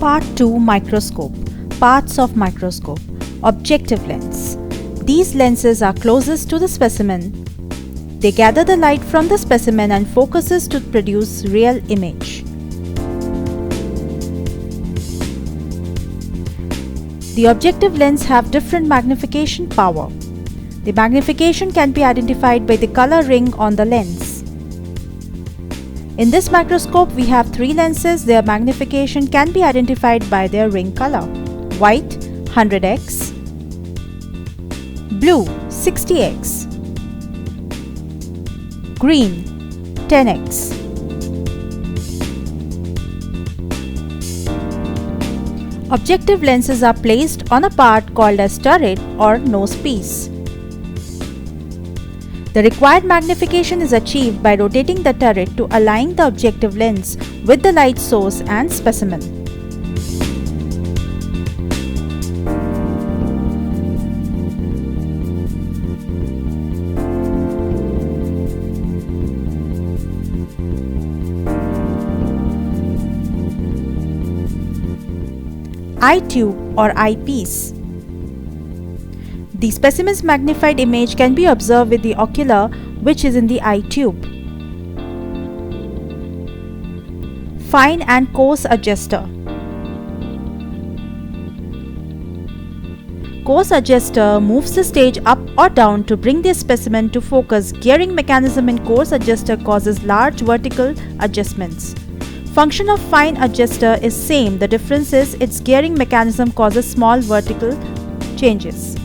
Part-2 Microscope. Parts of microscope. Objective lens. These lenses are closest to the specimen. They gather the light from the specimen and focuses to produce real image. The objective lens have different magnification power. The magnification can be identified by the color ring on the lens. In this microscope, we have three lenses. Their magnification can be identified by their ring color. White 100x, blue 60x, green 10x. Objective lenses are placed on a part called as turret or nose piece. The required magnification is achieved by rotating the turret to align the objective lens with the light source and specimen. Eye tube or eyepiece. The specimen's magnified image can be observed with the ocular, which is in the eye tube. Fine and coarse adjuster. Coarse adjuster moves the stage up or down to bring the specimen to focus. Gearing mechanism in coarse adjuster causes large vertical adjustments. Function of fine adjuster is same. The difference is its gearing mechanism causes small vertical changes.